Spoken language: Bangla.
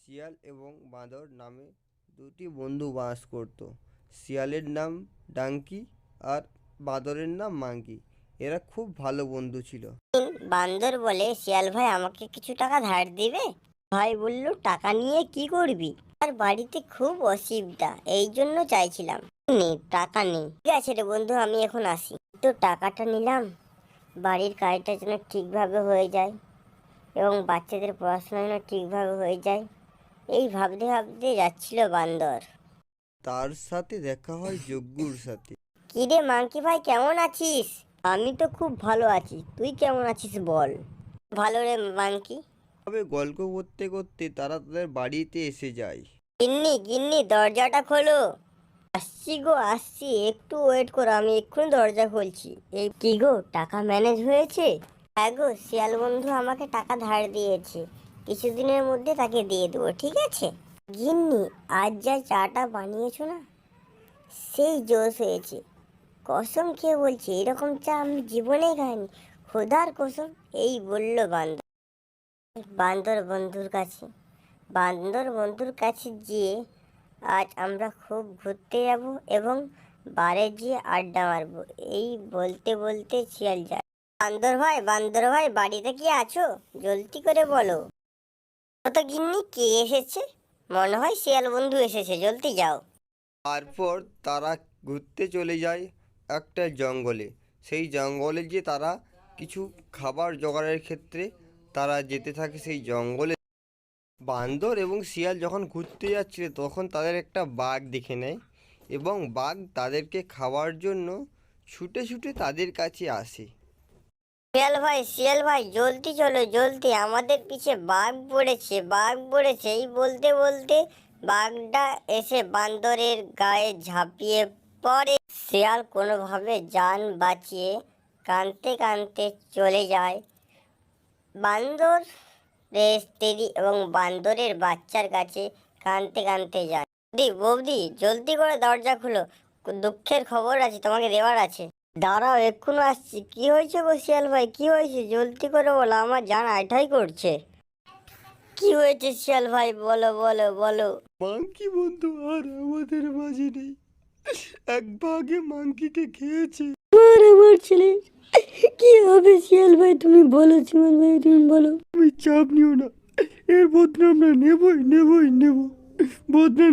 শিয়াল এবং বাঁদর নামে দুটি বন্ধু বাস করত। শিয়ালের নাম ডাঙ্কি আর বাঁদরের নাম মাঙ্কি। এরা খুব ভালো বন্ধু ছিল। বান্দর বলে, শিয়াল ভাই আমাকে কিছু টাকা ধার দিবে? ভাই বলল, টাকা নিয়ে কি করবি? আর বাড়িতে খুব অসুবিধা, এই জন্য চাইছিলাম। নেই, টাকা নেই। ঠিক আছে রে বন্ধু, আমি এখন আসি। তো টাকাটা নিলাম, বাড়ির কাজটা যেন ঠিকভাবে হয়ে যায় এবং বাচ্চাদের পড়াশোনা যেন ঠিকভাবে হয়ে যায়, এই ভাবতে ভাবতে যাচ্ছিল বান্দর। তার সাথে দেখা হয় যজ্ঞুর সাথে। কি রে মাংকি ভাই, কেমন আছিস? আমি তো খুব ভালো আছি, তুই কেমন আছিস বল। ভালো রে মাংকি। তবে গল্প করতে করতে তারা তাদের বাড়িতে এসে যায়। গিন্নি গিন্নি, দরজাটা খোলো। আসছি গো আসছি, একটু ওয়েট করো, আমি এক্ষুনি দরজা খুলছি। এই কি গো, টাকা ম্যানেজ হয়েছে? হ্যাঁ গো, শিয়াল বন্ধু আমাকে টাকা ধার দিয়েছে, কিছুদিনের মধ্যে তাকে দিয়ে দেবো, ঠিক আছে? গিন্নি, আজ যা চাটা বানিয়েছো না, সেই জোশ হয়েছে। কসম খেয়ে বলছি, এরকম চা আমি জীবনেই খাইনি, খোদার কসম। এই বলল বান্দর। বান্দর বন্ধুর কাছে বান্দর বন্ধুর কাছে গিয়ে, আজ আমরা খুব ঘুরতে যাব এবং বারে গিয়ে আড্ডা মারবো, এই বলতে বলতে শিয়াল যায়। বান্দর ভাই, বাড়িতে কি আছো? জলদি করে বলো। তো গিন্নি, কে এসেছে? মনে হয় শিয়াল বন্ধু এসেছে, জলদি যাও। তারপর তারা ঘুরতে চলে যায় একটা জঙ্গলে। সেই জঙ্গলে গিয়ে তারা কিছু খাবার জোগাড়ের ক্ষেত্রে তারা যেতে থাকে সেই জঙ্গলে। বান্দর এবং শিয়াল যখন ঘুরতে যাচ্ছিল তখন তাদের একটা বাঘ দেখে নেয় এবং বাঘ তাদেরকে খাওয়ার জন্য ছুটে ছুটে তাদের কাছে আসে। শিয়াল ভাই, জলদি চলো জলদি, আমাদের পিছে বাঘ পড়েছে, এই বলতে বলতে বাঘটা এসে বান্দরের গায়ে ঝাঁপিয়ে পড়ে। শিয়াল কোনোভাবে জান বাঁচিয়ে কাঁদতে কাঁদতে চলে যায় বান্দর স্ত্রী এবং বান্দরের বাচ্চার কাছে। কাঁদতে কাঁদতে যায়। বৌদি, জলদি করে দরজা খুলো, দুঃখের খবর আছে, তোমাকে দেওয়ার আছে। দাঁড়াও, এক্ষুনি আসছি। কি হয়েছে গো শিয়াল ভাই, কি হয়েছে? জলদি করে বলো, আমার জান আইটাই করছে। কি হয়েছে শিয়াল ভাই, বলো বলো বলো। মাংকি বন্ধু আর আমাদের মাঝে নেই। এক বাঘে মাংকিকে খেয়েছে। আমার ছেলে কি হবে? শিয়াল ভাই তুমি বলো, শিয়াল ভাই তুমি বলো। তুমি চাপ নিও না, এর বদলা আমরা নেবই নেবই নেব। বদলা